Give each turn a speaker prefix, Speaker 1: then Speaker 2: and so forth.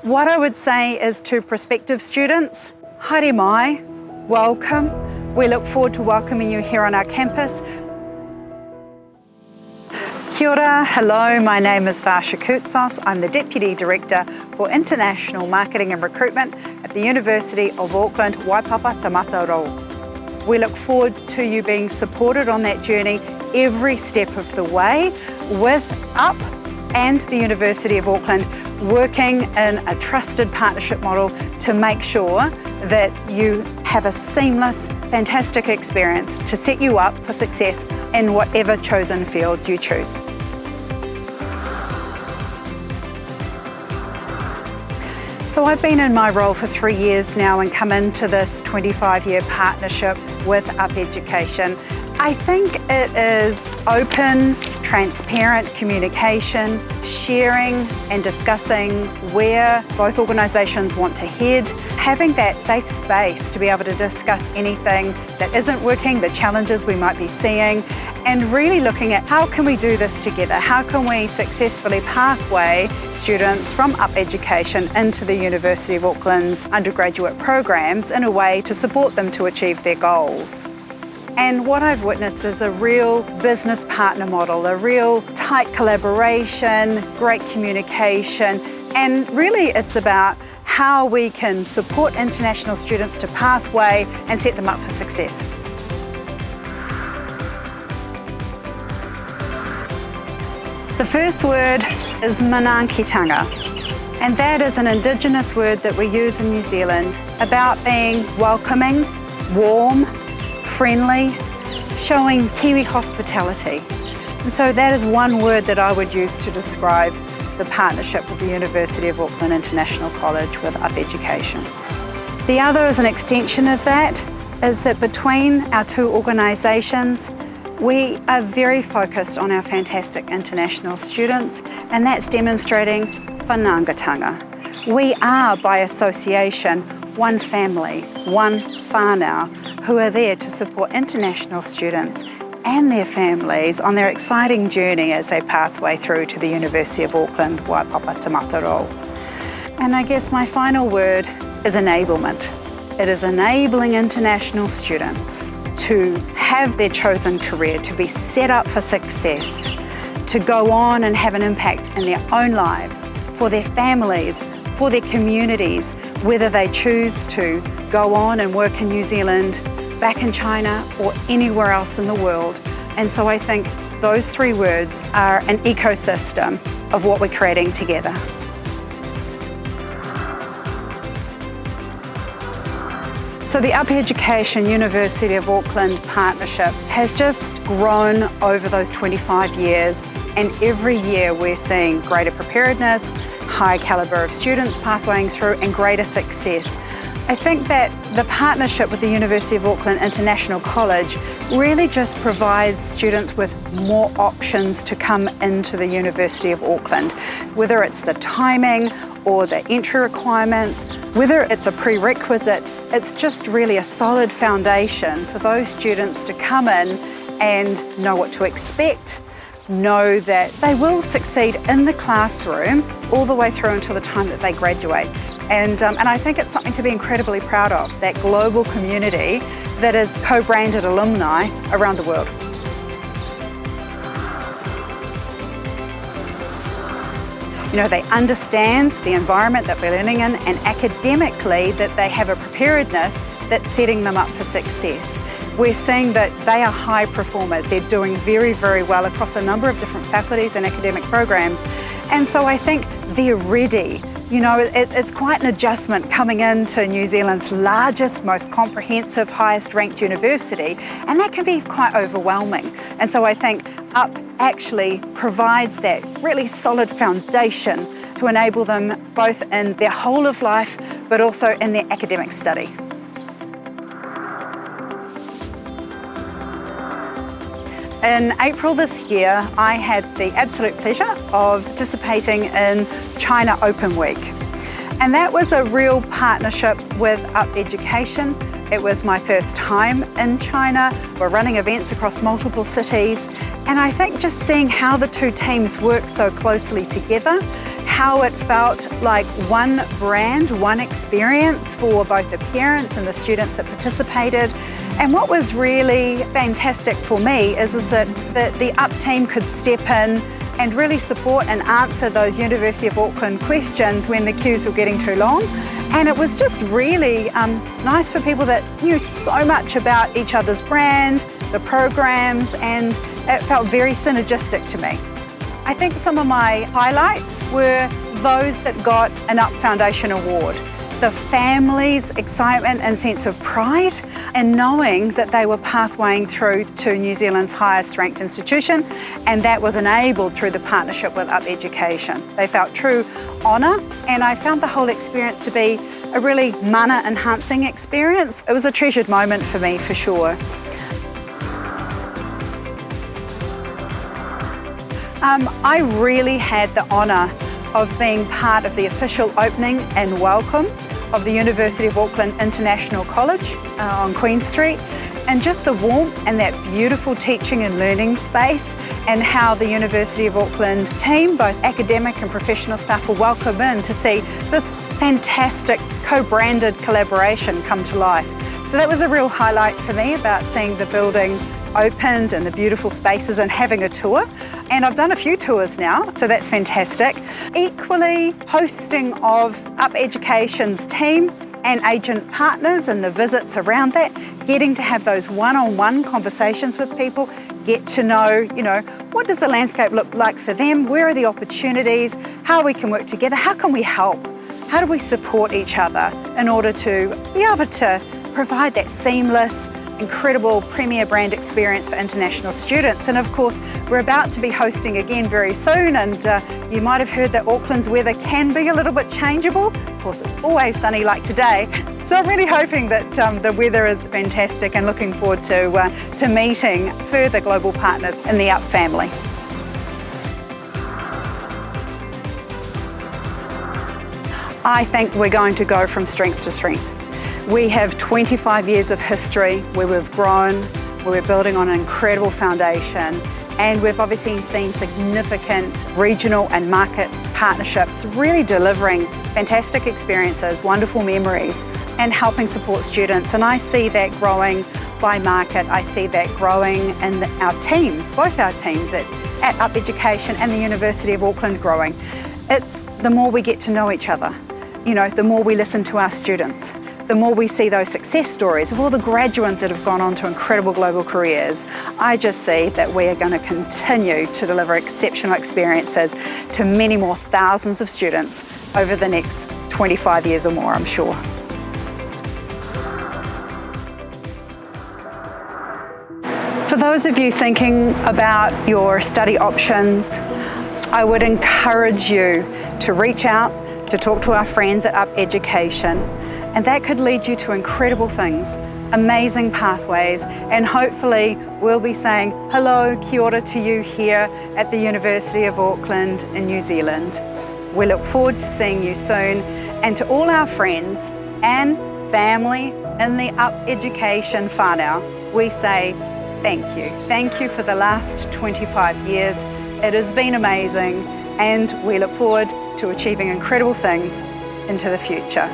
Speaker 1: What I would say is to prospective students, haere mai, welcome. We look forward to welcoming you here on our campus. Kia ora, hello, my name is Vasso Koutsos. I'm the Deputy Director for International Marketing and Recruitment at the University of Auckland, Waipapa Te Mataoroa. We look forward to you being supported on that journey every step of the way with UP and the University of Auckland working in a trusted partnership model to make sure that you have a seamless, fantastic experience to set you up for success in whatever chosen field you choose. So I've been in my role for 3 years now and come into this 25-year partnership with UP Education. I think it is open, transparent communication, sharing and discussing where both organisations want to head, having that safe space to be able to discuss anything that isn't working, the challenges we might be seeing, and really looking at how can we do this together? How can we successfully pathway students from UP Education into the University of Auckland's undergraduate programs in a way to support them to achieve their goals? And what I've witnessed is a real business partner model, a real tight collaboration, great communication, and really it's about how we can support international students to pathway and set them up for success. The first word is manaakitanga, and that is an Indigenous word that we use in New Zealand about being welcoming, warm, friendly, showing Kiwi hospitality. And so that is one word that I would use to describe the partnership with the University of Auckland International College with UP Education. The other is an extension of that, is that between our two organisations, we are very focused on our fantastic international students, and that's demonstrating whanaungatanga. We are, by association, one family, one whānau, who are there to support international students and their families on their exciting journey as they pathway through to the University of Auckland, Waipapa Te Mataoroa. And I guess my final word is enablement. It is enabling international students to have their chosen career, to be set up for success, to go on and have an impact in their own lives, for their families, for their communities, whether they choose to go on and work in New Zealand, back in China, or anywhere else in the world. And so I think those three words are an ecosystem of what we're creating together. So the UP Education University of Auckland partnership has just grown over those 25 years, and every year we're seeing greater preparedness, high calibre of students pathwaying through, and greater success. I think that the partnership with the University of Auckland International College really just provides students with more options to come into the University of Auckland, whether it's the timing or the entry requirements, whether it's a prerequisite. It's just really a solid foundation for those students to come in and know what to expect, know that they will succeed in the classroom all the way through until the time that they graduate. And I think it's something to be incredibly proud of, that global community that is co-branded alumni around the world. You know, they understand the environment that we're learning in, and academically that they have a preparedness that's setting them up for success. We're seeing that they are high performers. They're doing very, very well across a number of different faculties and academic programs. And so I think they're ready. You know, it's quite an adjustment coming into New Zealand's largest, most comprehensive, highest ranked university, and that can be quite overwhelming. And so I think UP actually provides that really solid foundation to enable them both in their whole of life, but also in their academic study. In April this year, I had the absolute pleasure of participating in China Open Week. And that was a real partnership with UP Education. It was my first time in China. We're running events across multiple cities. And I think just seeing how the two teams work so closely together, how it felt like one brand, one experience for both the parents and the students that participated. And what was really fantastic for me is that the UP team could step in and really support and answer those University of Auckland questions when the queues were getting too long. And it was just really nice for people that knew so much about each other's brand, the programs, and it felt very synergistic to me. I think some of my highlights were those that got an UP Foundation Award. The family's excitement and sense of pride in knowing that they were pathwaying through to New Zealand's highest ranked institution, and that was enabled through the partnership with UP Education. They felt true honour, and I found the whole experience to be a really mana enhancing experience. It was a treasured moment for me, for sure. I really had the honour of being part of the official opening and welcome of the University of Auckland International College on Queen Street, and just the warmth and that beautiful teaching and learning space, and how the University of Auckland team, both academic and professional staff, were welcomed in to see this fantastic co-branded collaboration come to life. So that was a real highlight for me, about seeing the building opened and the beautiful spaces and having a tour. And I've done a few tours now, so that's fantastic. Equally, hosting of UP Education's team and agent partners and the visits around that, getting to have those one-on-one conversations with people, get to know, what does the landscape look like for them? Where are the opportunities? How we can work together? How can we help? How do we support each other in order to be able to provide that seamless, incredible premier brand experience for international students? And of course, we're about to be hosting again very soon, and you might have heard that Auckland's weather can be a little bit changeable. Of course, it's always sunny like today. So I'm really hoping that the weather is fantastic, and looking forward to meeting further global partners in the UP family. I think we're going to go from strength to strength. We have 25 years of history where we've grown, where we're building on an incredible foundation, and we've obviously seen significant regional and market partnerships really delivering fantastic experiences, wonderful memories, and helping support students. And I see that growing by market. I see that growing in our teams, both our teams at UP Education and the University of Auckland growing. It's the more we get to know each other, the more we listen to our students, the more we see those success stories of all the graduates that have gone on to incredible global careers. I just see that we are going to continue to deliver exceptional experiences to many more thousands of students over the next 25 years or more, I'm sure. For those of you thinking about your study options, I would encourage you to reach out, to talk to our friends at UP Education, and that could lead you to incredible things, amazing pathways, and hopefully we'll be saying hello, kia ora to you here at the University of Auckland in New Zealand. We look forward to seeing you soon, and to all our friends and family in the UP Education whānau, we say thank you. Thank you for the last 25 years. It has been amazing, and we look forward to achieving incredible things into the future.